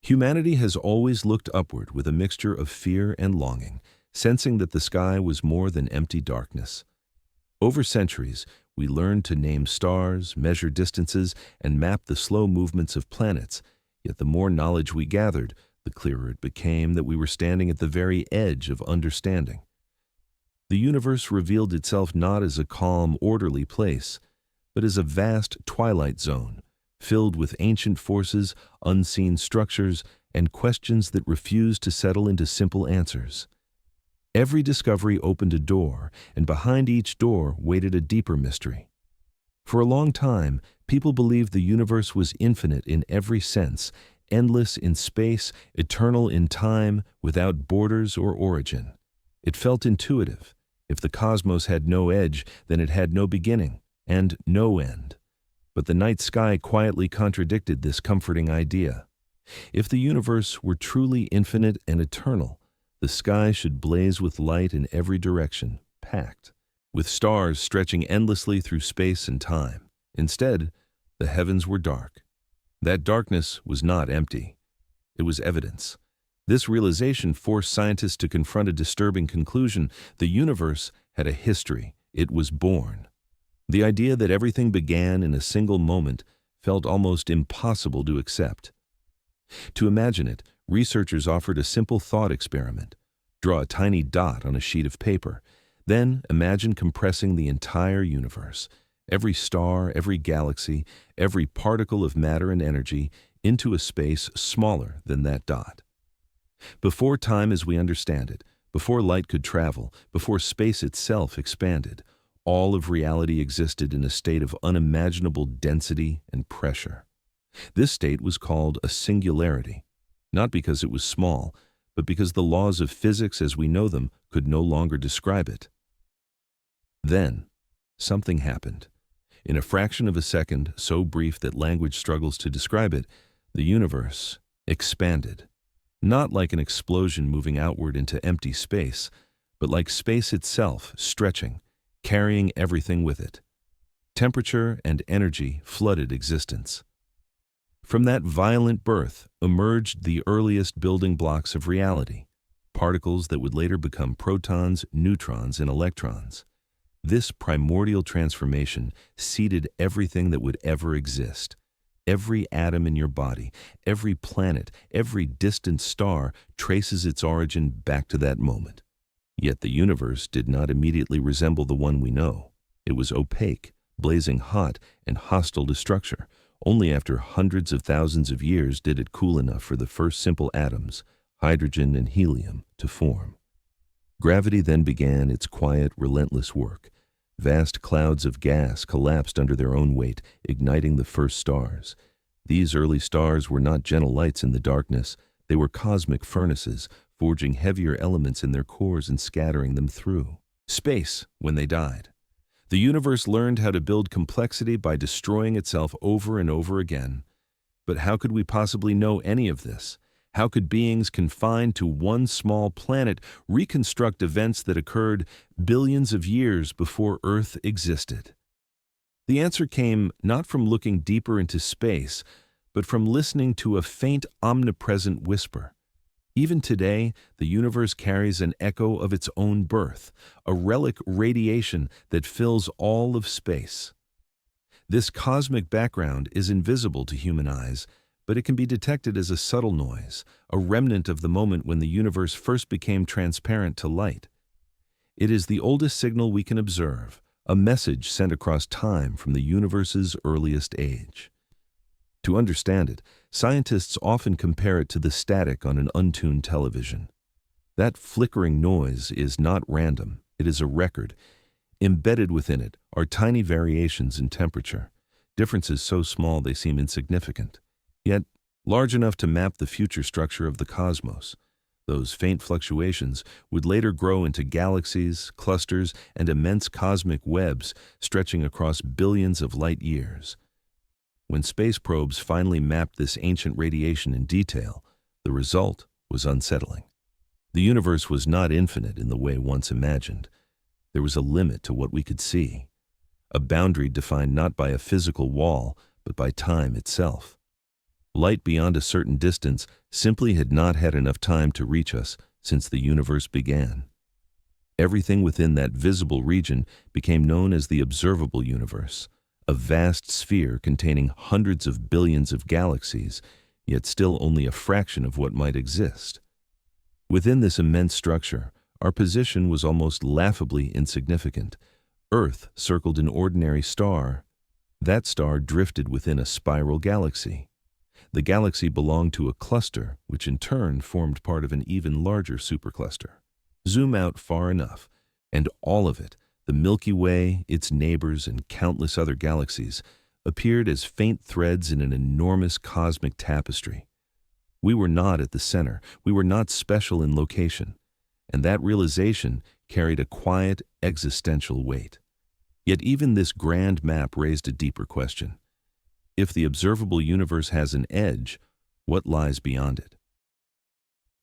Humanity has always looked upward with a mixture of fear and longing, sensing that the sky was more than empty darkness. Over centuries, we learned to name stars, measure distances, and map the slow movements of planets, yet the more knowledge we gathered, the clearer it became that we were standing at the very edge of understanding. The universe revealed itself not as a calm, orderly place, but as a vast twilight zone, filled with ancient forces, unseen structures, and questions that refused to settle into simple answers. Every discovery opened a door, and behind each door waited a deeper mystery. For a long time, people believed the universe was infinite in every sense, endless in space, eternal in time, without borders or origin. It felt intuitive. If the cosmos had no edge, then it had no beginning and no end. But the night sky quietly contradicted this comforting idea. If the universe were truly infinite and eternal, the sky should blaze with light in every direction, packed, with stars stretching endlessly through space and time. Instead, the heavens were dark. That darkness was not empty. It was evidence. This realization forced scientists to confront a disturbing conclusion. The universe had a history. It was born. The idea that everything began in a single moment felt almost impossible to accept. To imagine it, researchers offered a simple thought experiment. Draw a tiny dot on a sheet of paper. Then imagine compressing the entire universe, every star, every galaxy, every particle of matter and energy, into a space smaller than that dot. Before time as we understand it, before light could travel, before space itself expanded, all of reality existed in a state of unimaginable density and pressure. This state was called a singularity, not because it was small, but because the laws of physics as we know them could no longer describe it. Then, something happened. In a fraction of a second, so brief that language struggles to describe it, the universe expanded. Not like an explosion moving outward into empty space, but like space itself stretching, carrying everything with it. Temperature and energy flooded existence. From that violent birth emerged the earliest building blocks of reality, particles that would later become protons, neutrons, and electrons. This primordial transformation seeded everything that would ever exist. Every atom in your body, every planet, every distant star traces its origin back to that moment. Yet the universe did not immediately resemble the one we know. It was opaque, blazing hot, and hostile to structure. Only after hundreds of thousands of years did it cool enough for the first simple atoms, hydrogen and helium, to form. Gravity then began its quiet, relentless work. Vast clouds of gas collapsed under their own weight, igniting the first stars. These early stars were not gentle lights in the darkness. They were cosmic furnaces, forging heavier elements in their cores and scattering them through space when they died. The universe learned how to build complexity by destroying itself over and over again. But how could we possibly know any of this? How could beings confined to one small planet reconstruct events that occurred billions of years before Earth existed? The answer came not from looking deeper into space, but from listening to a faint, omnipresent whisper. Even today, the universe carries an echo of its own birth, a relic radiation that fills all of space. This cosmic background is invisible to human eyes, but it can be detected as a subtle noise, a remnant of the moment when the universe first became transparent to light. It is the oldest signal we can observe, a message sent across time from the universe's earliest age. To understand it, scientists often compare it to the static on an untuned television. That flickering noise is not random, it is a record. Embedded within it are tiny variations in temperature, differences so small they seem insignificant, yet large enough to map the future structure of the cosmos. Those faint fluctuations would later grow into galaxies, clusters, and immense cosmic webs stretching across billions of light years. When space probes finally mapped this ancient radiation in detail, the result was unsettling. The universe was not infinite in the way once imagined. There was a limit to what we could see, a boundary defined not by a physical wall, but by time itself. Light beyond a certain distance simply had not had enough time to reach us since the universe began. Everything within that visible region became known as the observable universe, a vast sphere containing hundreds of billions of galaxies, yet still only a fraction of what might exist. Within this immense structure, our position was almost laughably insignificant. Earth circled an ordinary star. That star drifted within a spiral galaxy. The galaxy belonged to a cluster, which in turn formed part of an even larger supercluster. Zoom out far enough, and all of it, the Milky Way, its neighbors, and countless other galaxies, appeared as faint threads in an enormous cosmic tapestry. We were not at the center, we were not special in location, and that realization carried a quiet, existential weight. Yet even this grand map raised a deeper question. If the observable universe has an edge, what lies beyond it?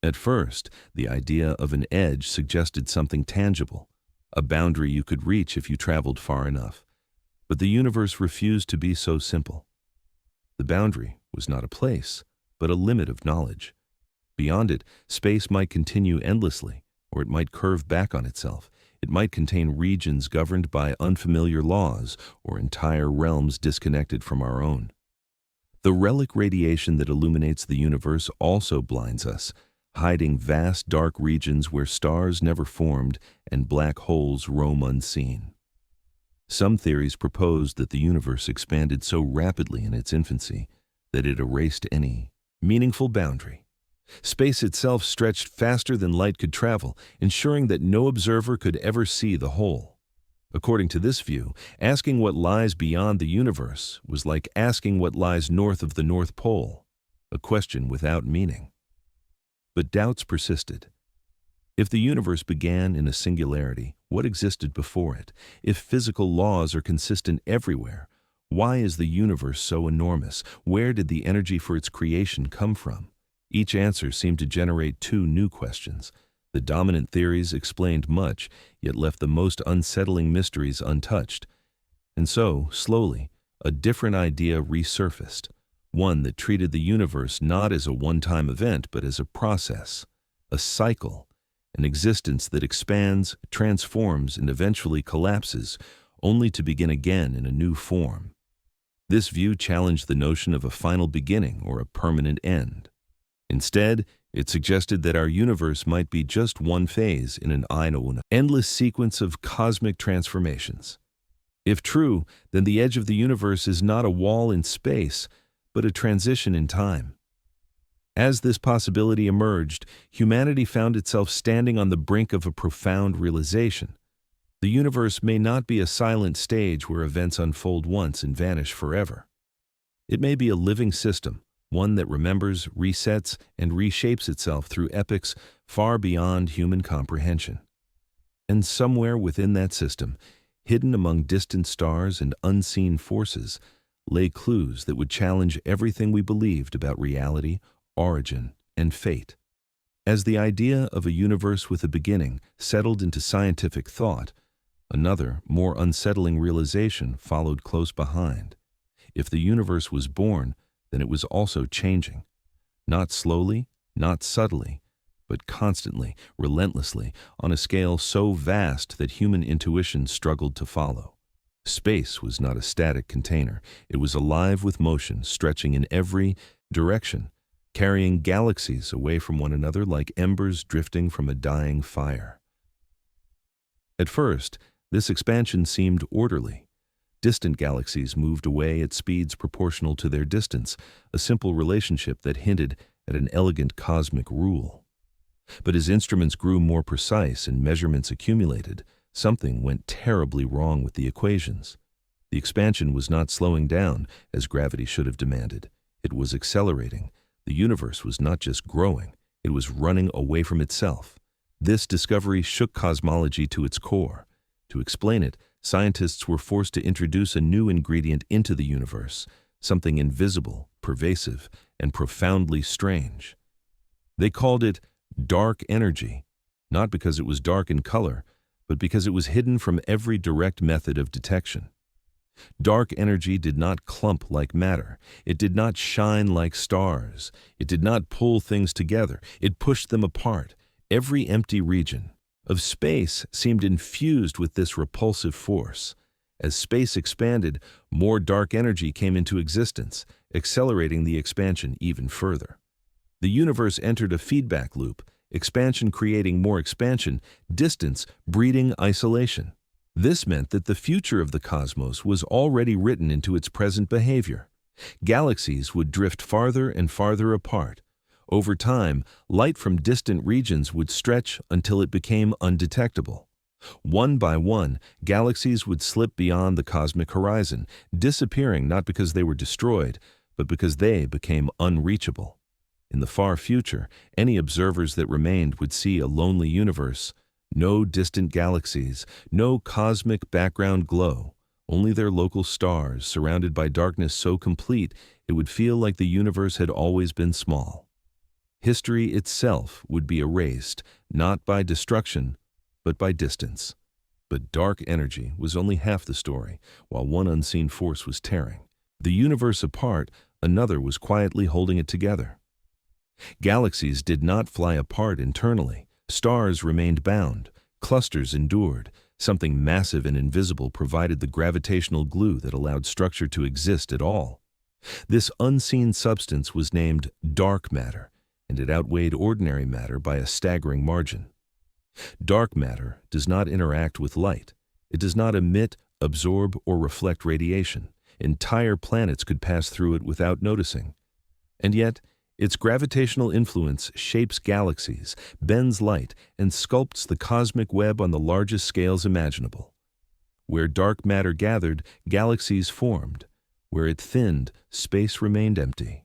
At first, the idea of an edge suggested something tangible, a boundary you could reach if you traveled far enough. But the universe refused to be so simple. The boundary was not a place, but a limit of knowledge. Beyond it, space might continue endlessly, or it might curve back on itself. It might contain regions governed by unfamiliar laws, or entire realms disconnected from our own. The relic radiation that illuminates the universe also blinds us, hiding vast dark regions where stars never formed and black holes roam unseen. Some theories proposed that the universe expanded so rapidly in its infancy that it erased any meaningful boundary. Space itself stretched faster than light could travel, ensuring that no observer could ever see the whole. According to this view, asking what lies beyond the universe was like asking what lies north of the North Pole, a question without meaning. But doubts persisted. If the universe began in a singularity, what existed before it? If physical laws are consistent everywhere, why is the universe so enormous? Where did the energy for its creation come from? Each answer seemed to generate two new questions. The dominant theories explained much, yet left the most unsettling mysteries untouched. And so, slowly, a different idea resurfaced, one that treated the universe not as a one-time event, but as a process, a cycle, an existence that expands, transforms, and eventually collapses, only to begin again in a new form. This view challenged the notion of a final beginning or a permanent end. Instead, it suggested that our universe might be just one phase in an endless sequence of cosmic transformations. If true, then the edge of the universe is not a wall in space, but a transition in time. As this possibility emerged, humanity found itself standing on the brink of a profound realization. The universe may not be a silent stage where events unfold once and vanish forever. It may be a living system, one that remembers, resets, and reshapes itself through epochs far beyond human comprehension. And somewhere within that system, hidden among distant stars and unseen forces, lay clues that would challenge everything we believed about reality, origin, and fate. As the idea of a universe with a beginning settled into scientific thought, another, more unsettling realization followed close behind. If the universe was born, then it was also changing. Not slowly, not subtly, but constantly, relentlessly, on a scale so vast that human intuition struggled to follow. Space was not a static container. It was alive with motion, stretching in every direction, carrying galaxies away from one another like embers drifting from a dying fire. At first, this expansion seemed orderly. Distant galaxies moved away at speeds proportional to their distance, a simple relationship that hinted at an elegant cosmic rule. But as instruments grew more precise and measurements accumulated, something went terribly wrong with the equations. The expansion was not slowing down, as gravity should have demanded. It was accelerating. The universe was not just growing, it was running away from itself. This discovery shook cosmology to its core. To explain it, scientists were forced to introduce a new ingredient into the universe, something invisible, pervasive, and profoundly strange. They called it dark energy, not because it was dark in color, but because it was hidden from every direct method of detection. Dark energy did not clump like matter. It did not shine like stars. It did not pull things together. It pushed them apart. Every empty region of space seemed infused with this repulsive force. As space expanded, more dark energy came into existence, accelerating the expansion even further. The universe entered a feedback loop, expansion creating more expansion, distance breeding isolation. This meant that the future of the cosmos was already written into its present behavior. Galaxies would drift farther and farther apart. Over time, light from distant regions would stretch until it became undetectable. One by one, galaxies would slip beyond the cosmic horizon, disappearing not because they were destroyed, but because they became unreachable. In the far future, any observers that remained would see a lonely universe. No distant galaxies, no cosmic background glow, only their local stars surrounded by darkness so complete it would feel like the universe had always been small. History itself would be erased, not by destruction, but by distance. But dark energy was only half the story, while one unseen force was tearing the universe apart, another was quietly holding it together. Galaxies did not fly apart internally. Stars remained bound, clusters endured. Something massive and invisible provided the gravitational glue that allowed structure to exist at all. This unseen substance was named dark matter, and it outweighed ordinary matter by a staggering margin. Dark matter does not interact with light. It does not emit, absorb, or reflect radiation. Entire planets could pass through it without noticing. And yet, its gravitational influence shapes galaxies, bends light, and sculpts the cosmic web on the largest scales imaginable. Where dark matter gathered, galaxies formed. Where it thinned, space remained empty.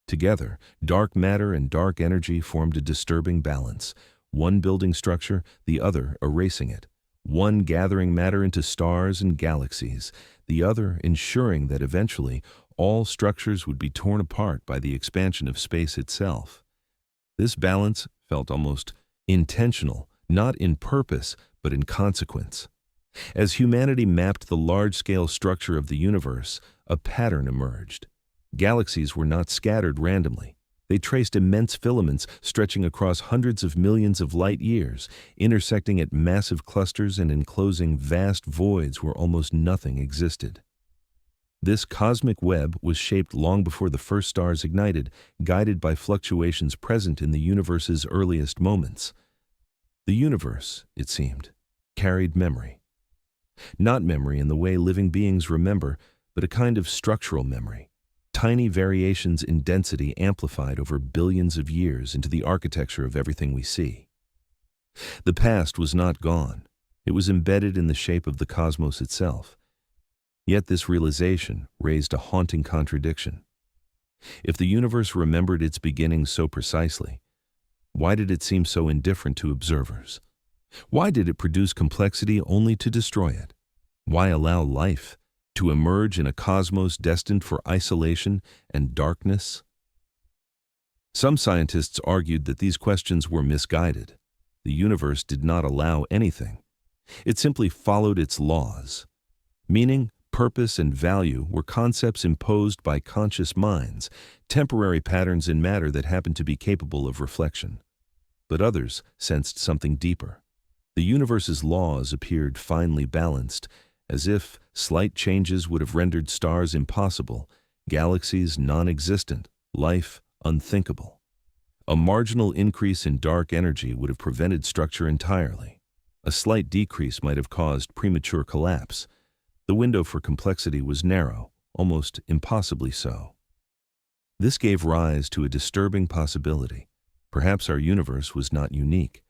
Together, dark matter and dark energy formed a disturbing balance, one building structure, the other erasing it. One gathering matter into stars and galaxies, the other ensuring that eventually all structures would be torn apart by the expansion of space itself. This balance felt almost intentional, not in purpose, but in consequence. As humanity mapped the large-scale structure of the universe, a pattern emerged. Galaxies were not scattered randomly. They traced immense filaments stretching across hundreds of millions of light years, intersecting at massive clusters and enclosing vast voids where almost nothing existed. This cosmic web was shaped long before the first stars ignited, guided by fluctuations present in the universe's earliest moments. The universe, it seemed, carried memory. Not memory in the way living beings remember, but a kind of structural memory. Tiny variations in density amplified over billions of years into the architecture of everything we see. The past was not gone. It was embedded in the shape of the cosmos itself. Yet this realization raised a haunting contradiction. If the universe remembered its beginnings so precisely, why did it seem so indifferent to observers? Why did it produce complexity only to destroy it? Why allow life to emerge in a cosmos destined for isolation and darkness? Some scientists argued that these questions were misguided. The universe did not allow anything. It simply followed its laws. Meaning, purpose, and value were concepts imposed by conscious minds, temporary patterns in matter that happened to be capable of reflection. But others sensed something deeper. The universe's laws appeared finely balanced, as if slight changes would have rendered stars impossible, galaxies non-existent, life unthinkable. A marginal increase in dark energy would have prevented structure entirely. A slight decrease might have caused premature collapse. The window for complexity was narrow, almost impossibly so. This gave rise to a disturbing possibility. Perhaps our universe was not unique.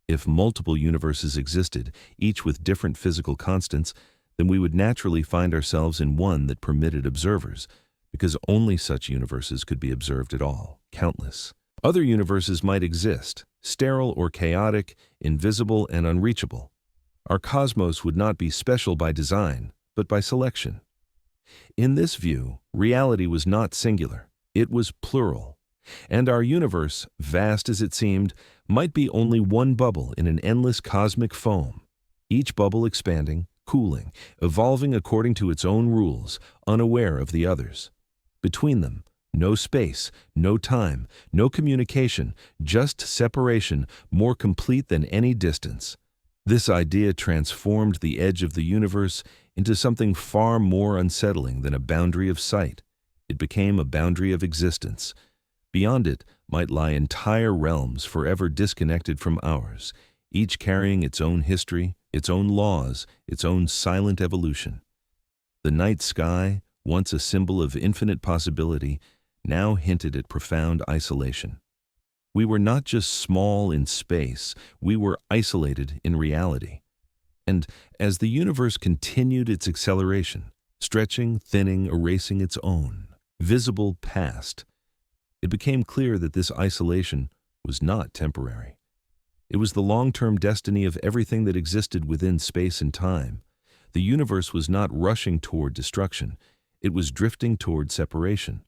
If multiple universes existed, each with different physical constants, then we would naturally find ourselves in one that permitted observers, because only such universes could be observed at all, countless. Other universes might exist, sterile or chaotic, invisible and unreachable. Our cosmos would not be special by design, but by selection. In this view, reality was not singular, it was plural. And our universe, vast as it seemed, might be only one bubble in an endless cosmic foam, each bubble expanding, cooling, evolving according to its own rules, unaware of the others. Between them, no space, no time, no communication, just separation, more complete than any distance. This idea transformed the edge of the universe into something far more unsettling than a boundary of sight. It became a boundary of existence. Beyond it might lie entire realms forever disconnected from ours, each carrying its own history, its own laws, its own silent evolution. The night sky, once a symbol of infinite possibility, now hinted at profound isolation. We were not just small in space, we were isolated in reality. And as the universe continued its acceleration, stretching, thinning, erasing its own visible past, it became clear that this isolation was not temporary. It was the long-term destiny of everything that existed within space and time. The universe was not rushing toward destruction, it was drifting toward separation.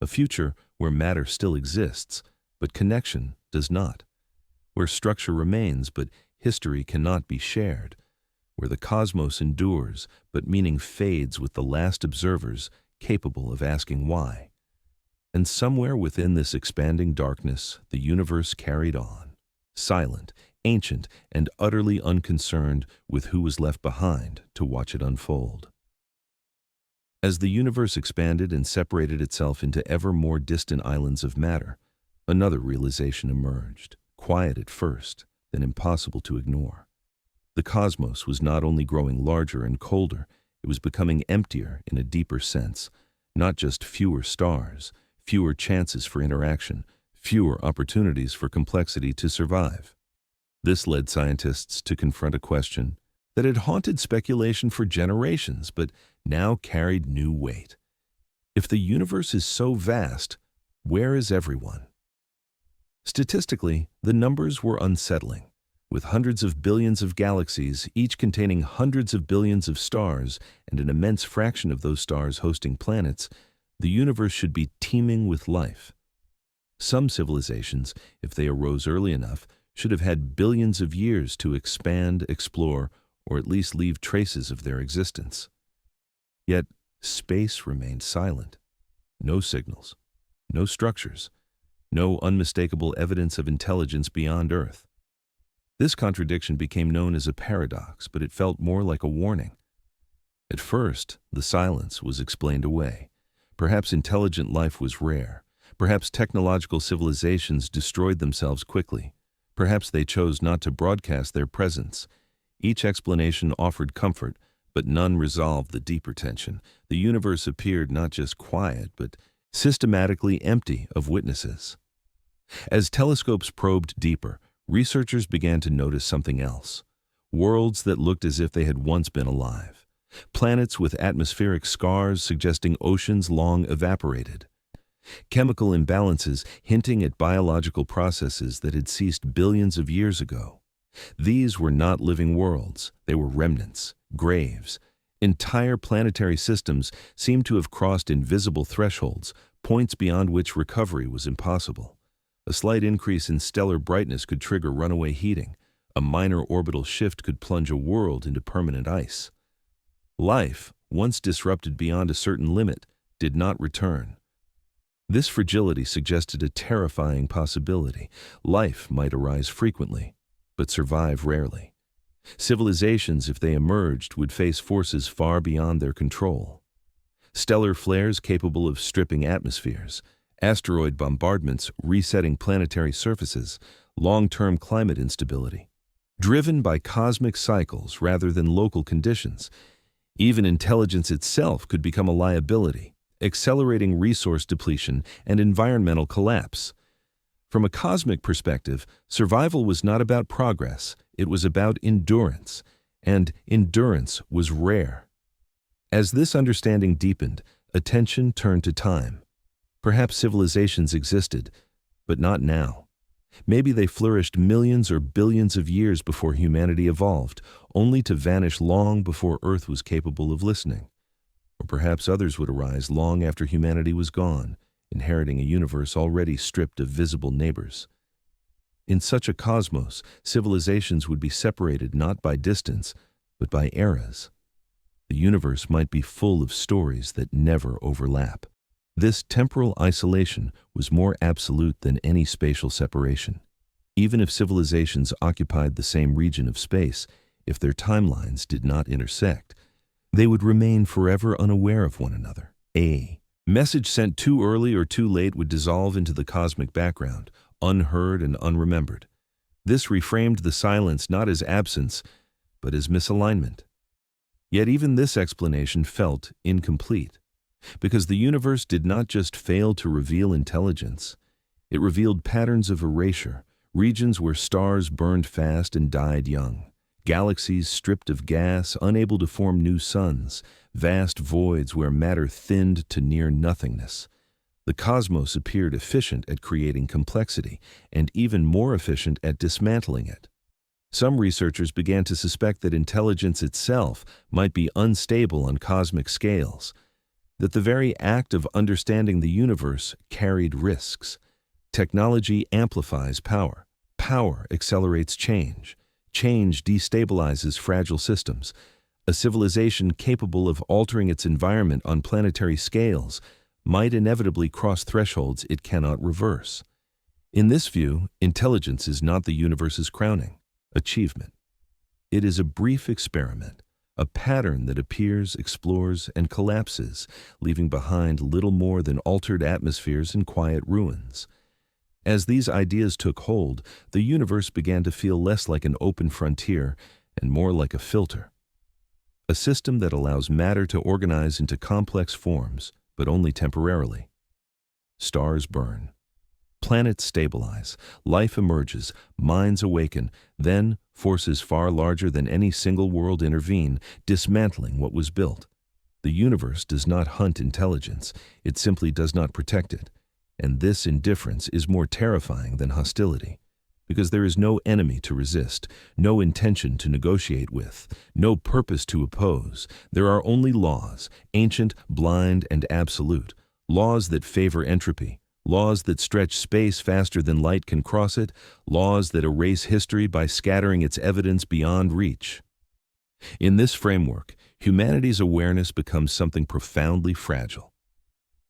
A future where matter still exists, but connection does not. Where structure remains, but history cannot be shared. Where the cosmos endures, but meaning fades with the last observers capable of asking why. And somewhere within this expanding darkness, the universe carried on, silent, ancient, and utterly unconcerned with who was left behind to watch it unfold. As the universe expanded and separated itself into ever more distant islands of matter, another realization emerged, quiet at first, then impossible to ignore. The cosmos was not only growing larger and colder, it was becoming emptier in a deeper sense, not just fewer stars, fewer chances for interaction, fewer opportunities for complexity to survive. This led scientists to confront a question that had haunted speculation for generations, but now carried new weight. If the universe is so vast, where is everyone? Statistically, the numbers were unsettling. With hundreds of billions of galaxies, each containing hundreds of billions of stars, and an immense fraction of those stars hosting planets, the universe should be teeming with life. Some civilizations, if they arose early enough, should have had billions of years to expand, explore, or at least leave traces of their existence. Yet, space remained silent. No signals, no structures, no unmistakable evidence of intelligence beyond Earth. This contradiction became known as a paradox, but it felt more like a warning. At first, the silence was explained away. Perhaps intelligent life was rare. Perhaps technological civilizations destroyed themselves quickly. Perhaps they chose not to broadcast their presence. Each explanation offered comfort, but none resolved the deeper tension. The universe appeared not just quiet, but systematically empty of witnesses. As telescopes probed deeper, researchers began to notice something else. Worlds that looked as if they had once been alive. Planets with atmospheric scars suggesting oceans long evaporated. Chemical imbalances hinting at biological processes that had ceased billions of years ago. These were not living worlds, they were remnants, graves. Entire planetary systems seemed to have crossed invisible thresholds, points beyond which recovery was impossible. A slight increase in stellar brightness could trigger runaway heating. A minor orbital shift could plunge a world into permanent ice. Life, once disrupted beyond a certain limit, did not return. This fragility suggested a terrifying possibility. Life might arise frequently, but survive rarely. Civilizations, if they emerged, would face forces far beyond their control. Stellar flares capable of stripping atmospheres, asteroid bombardments resetting planetary surfaces, long-term climate instability. Driven by cosmic cycles rather than local conditions, even intelligence itself could become a liability, accelerating resource depletion and environmental collapse. From a cosmic perspective, survival was not about progress, it was about endurance, and endurance was rare. As this understanding deepened, attention turned to time. Perhaps civilizations existed, but not now. Maybe they flourished millions or billions of years before humanity evolved, only to vanish long before Earth was capable of listening. Or perhaps others would arise long after humanity was gone, inheriting a universe already stripped of visible neighbors. In such a cosmos, civilizations would be separated not by distance, but by eras. The universe might be full of stories that never overlap. This temporal isolation was more absolute than any spatial separation. Even if civilizations occupied the same region of space, if their timelines did not intersect, they would remain forever unaware of one another. A message sent too early or too late would dissolve into the cosmic background, unheard and unremembered. This reframed the silence not as absence, but as misalignment. Yet even this explanation felt incomplete, because the universe did not just fail to reveal intelligence, it revealed patterns of erasure, regions where stars burned fast and died young, galaxies stripped of gas, unable to form new suns, vast voids where matter thinned to near nothingness. The cosmos appeared efficient at creating complexity, and even more efficient at dismantling it. Some researchers began to suspect that intelligence itself might be unstable on cosmic scales, that the very act of understanding the universe carried risks. Technology amplifies power. Power accelerates change. Change destabilizes fragile systems. A civilization capable of altering its environment on planetary scales might inevitably cross thresholds it cannot reverse. In this view, intelligence is not the universe's crowning achievement. It is a brief experiment, a pattern that appears, explores, and collapses, leaving behind little more than altered atmospheres and quiet ruins. As these ideas took hold, the universe began to feel less like an open frontier and more like a filter. A system that allows matter to organize into complex forms, but only temporarily. Stars burn. Planets stabilize. Life emerges. Minds awaken. Then, forces far larger than any single world intervene, dismantling what was built. The universe does not hunt intelligence. It simply does not protect it. And this indifference is more terrifying than hostility, because there is no enemy to resist, no intention to negotiate with, no purpose to oppose. There are only laws, ancient, blind, and absolute, laws that favor entropy, laws that stretch space faster than light can cross it, laws that erase history by scattering its evidence beyond reach. In this framework, humanity's awareness becomes something profoundly fragile.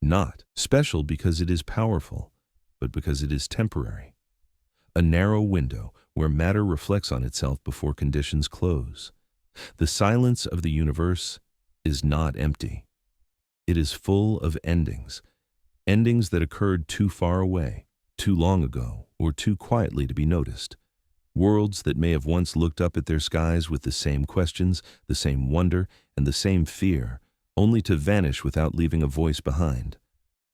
Not special because it is powerful, but because it is temporary. A narrow window where matter reflects on itself before conditions close. The silence of the universe is not empty. It is full of endings, endings that occurred too far away, too long ago, or too quietly to be noticed. Worlds that may have once looked up at their skies with the same questions, the same wonder, and the same fear, only to vanish without leaving a voice behind.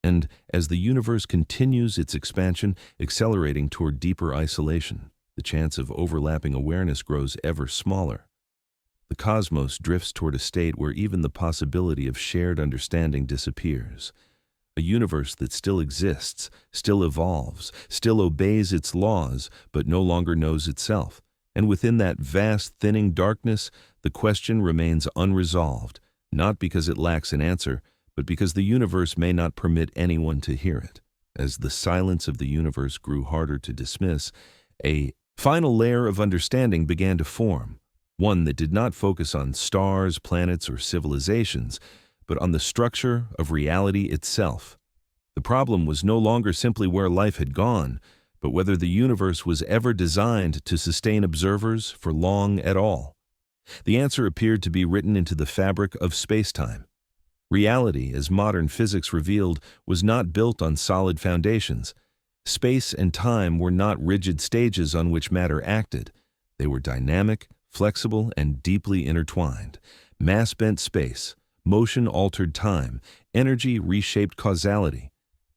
And as the universe continues its expansion, accelerating toward deeper isolation, the chance of overlapping awareness grows ever smaller. The cosmos drifts toward a state where even the possibility of shared understanding disappears. A universe that still exists, still evolves, still obeys its laws, but no longer knows itself. And within that vast, thinning darkness, the question remains unresolved, not because it lacks an answer, but because the universe may not permit anyone to hear it. As the silence of the universe grew harder to dismiss, a final layer of understanding began to form, one that did not focus on stars, planets, or civilizations, but on the structure of reality itself. The problem was no longer simply where life had gone, but whether the universe was ever designed to sustain observers for long at all. The answer appeared to be written into the fabric of space-time. Reality, as modern physics revealed, was not built on solid foundations. Space and time were not rigid stages on which matter acted. They were dynamic, flexible, and deeply intertwined. Mass bent space, motion altered time, energy reshaped causality.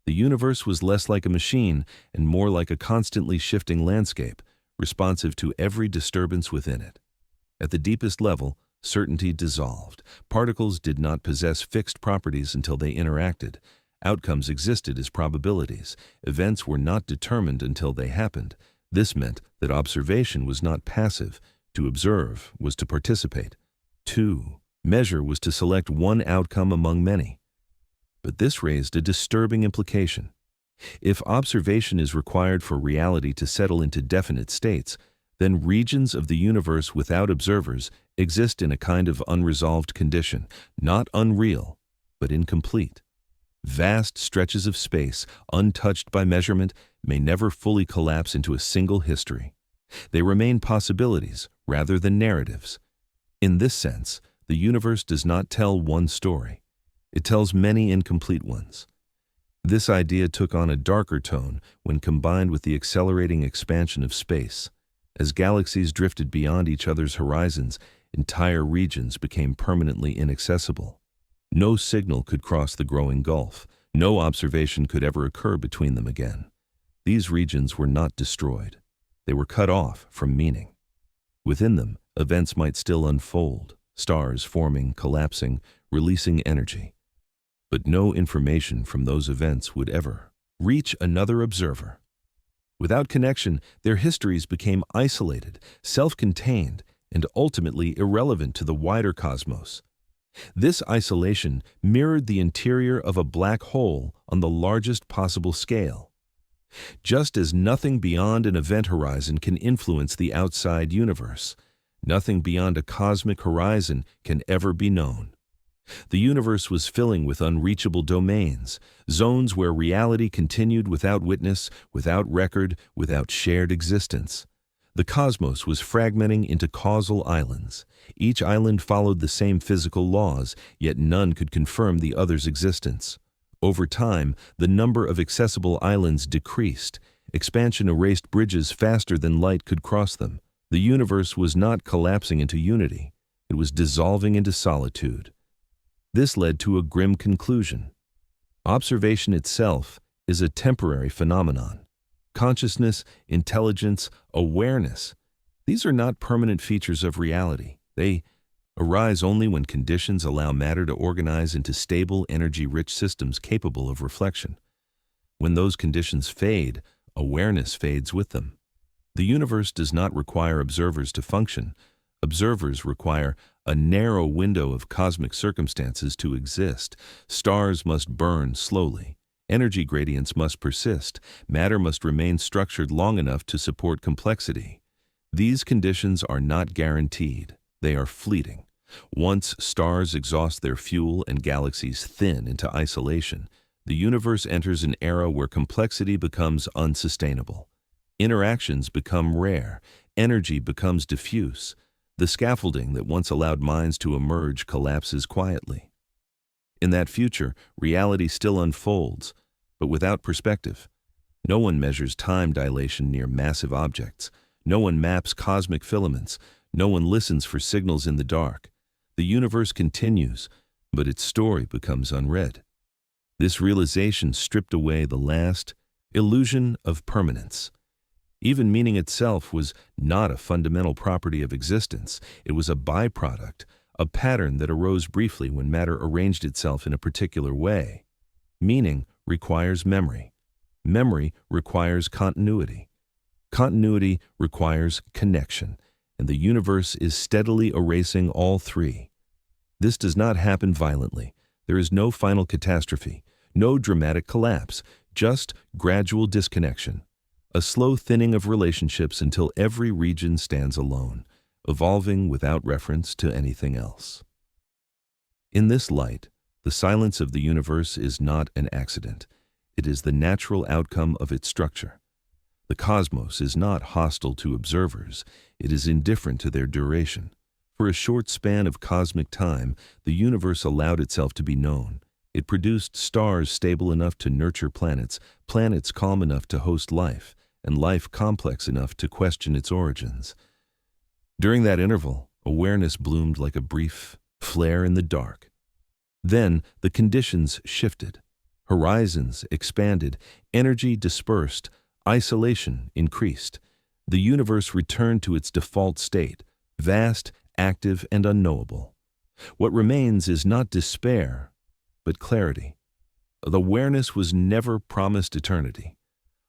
The universe was less like a machine and more like a constantly shifting landscape, responsive to every disturbance within it. At the deepest level, certainty dissolved. Particles did not possess fixed properties until they interacted. Outcomes existed as probabilities. Events were not determined until they happened. This meant that observation was not passive. To observe was to participate. To measure was to select one outcome among many. But this raised a disturbing implication. If observation is required for reality to settle into definite states, then regions of the universe without observers exist in a kind of unresolved condition, not unreal, but incomplete. Vast stretches of space, untouched by measurement, may never fully collapse into a single history. They remain possibilities rather than narratives. In this sense, the universe does not tell one story. It tells many incomplete ones. This idea took on a darker tone when combined with the accelerating expansion of space. As galaxies drifted beyond each other's horizons, entire regions became permanently inaccessible. No signal could cross the growing gulf. No observation could ever occur between them again. These regions were not destroyed. They were cut off from meaning. Within them, events might still unfold, stars forming, collapsing, releasing energy. But no information from those events would ever reach another observer. Without connection, their histories became isolated, self-contained, and ultimately irrelevant to the wider cosmos. This isolation mirrored the interior of a black hole on the largest possible scale. Just as nothing beyond an event horizon can influence the outside universe, nothing beyond a cosmic horizon can ever be known. The universe was filling with unreachable domains, zones where reality continued without witness, without record, without shared existence. The cosmos was fragmenting into causal islands. Each island followed the same physical laws, yet none could confirm the other's existence. Over time, the number of accessible islands decreased. Expansion erased bridges faster than light could cross them. The universe was not collapsing into unity. It was dissolving into solitude. This led to a grim conclusion. Observation itself is a temporary phenomenon. Consciousness, intelligence, awareness, these are not permanent features of reality. They arise only when conditions allow matter to organize into stable, energy-rich systems capable of reflection. When those conditions fade, awareness fades with them. The universe does not require observers to function. Observers require a narrow window of cosmic circumstances to exist. Stars must burn slowly. Energy gradients must persist. Matter must remain structured long enough to support complexity. These conditions are not guaranteed. They are fleeting. Once stars exhaust their fuel and galaxies thin into isolation, the universe enters an era where complexity becomes unsustainable. Interactions become rare. Energy becomes diffuse. The scaffolding that once allowed minds to emerge collapses quietly. In that future, reality still unfolds, but without perspective. No one measures time dilation near massive objects. No one maps cosmic filaments. No one listens for signals in the dark. The universe continues, but its story becomes unread. This realization stripped away the last illusion of permanence. Even meaning itself was not a fundamental property of existence. It was a byproduct, a pattern that arose briefly when matter arranged itself in a particular way. Meaning requires memory. Memory requires continuity. Continuity requires connection, and the universe is steadily erasing all three. This does not happen violently. There is no final catastrophe, no dramatic collapse, just gradual disconnection. A slow thinning of relationships until every region stands alone, evolving without reference to anything else. In this light, the silence of the universe is not an accident. It is the natural outcome of its structure. The cosmos is not hostile to observers. It is indifferent to their duration. For a short span of cosmic time, the universe allowed itself to be known. It produced stars stable enough to nurture planets, planets calm enough to host life, and life complex enough to question its origins. During that interval, awareness bloomed like a brief flare in the dark. Then the conditions shifted. Horizons expanded, energy dispersed, isolation increased. The universe returned to its default state, vast, active, and unknowable. What remains is not despair, but clarity. The awareness was never promised eternity.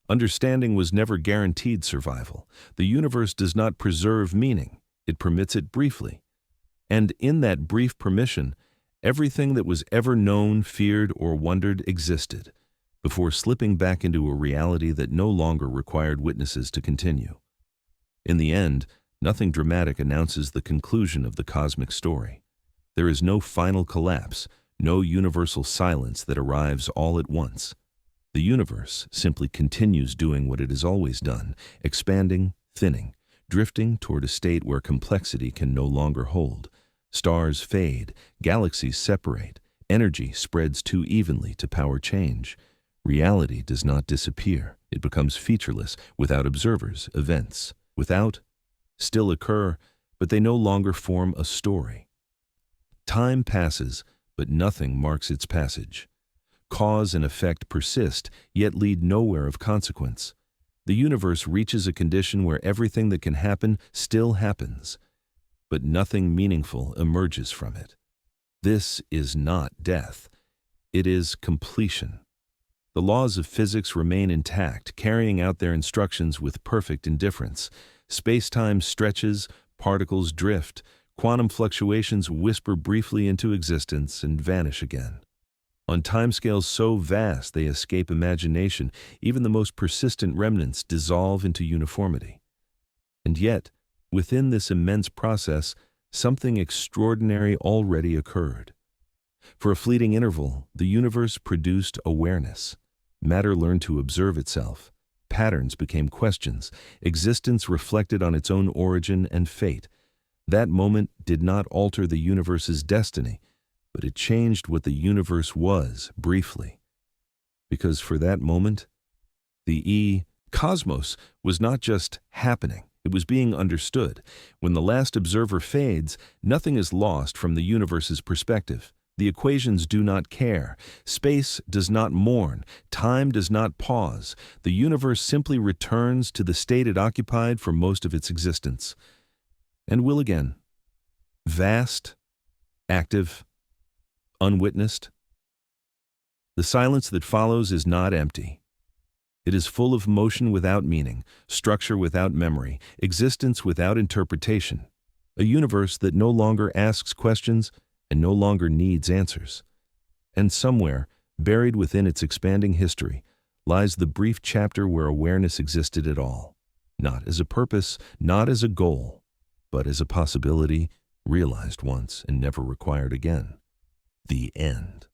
Understanding was never guaranteed survival. The universe does not preserve meaning. It permits it briefly. And in that brief permission, everything that was ever known, feared, or wondered existed, before slipping back into a reality that no longer required witnesses to continue. In the end, nothing dramatic announces the conclusion of the cosmic story. There is no final collapse, no universal silence that arrives all at once. The universe simply continues doing what it has always done, expanding, thinning, drifting toward a state where complexity can no longer hold. Stars fade, galaxies separate, energy spreads too evenly to power change. Reality does not disappear. It becomes featureless, without observers, events. Without, still occur, but they no longer form a story. Time passes, but nothing marks its passage. Cause and effect persist, yet lead nowhere of consequence. The universe reaches a condition where everything that can happen still happens, but nothing meaningful emerges from it. This is not death. It is completion. The laws of physics remain intact, carrying out their instructions with perfect indifference. Space-time stretches, particles drift, quantum fluctuations whisper briefly into existence and vanish again. On timescales so vast they escape imagination, even the most persistent remnants dissolve into uniformity. And yet, within this immense process, something extraordinary already occurred. For a fleeting interval, the universe produced awareness. Matter learned to observe itself. Patterns became questions. Existence reflected on its own origin and fate. That moment did not alter the universe's destiny, but it changed what the universe was, briefly. Because for that moment, the cosmos was not just happening, it was being understood. When the last observer fades, nothing is lost from the universe's perspective. The equations do not care. Space does not mourn. Time does not pause. The universe simply returns to the state it occupied for most of its existence. And will again. Vast, active, unwitnessed. The silence that follows is not empty. It is full of motion without meaning, structure without memory, existence without interpretation. A universe that no longer asks questions and no longer needs answers. And somewhere, buried within its expanding history, lies the brief chapter where awareness existed at all. Not as a purpose, not as a goal, but as a possibility realized once and never required again. The end.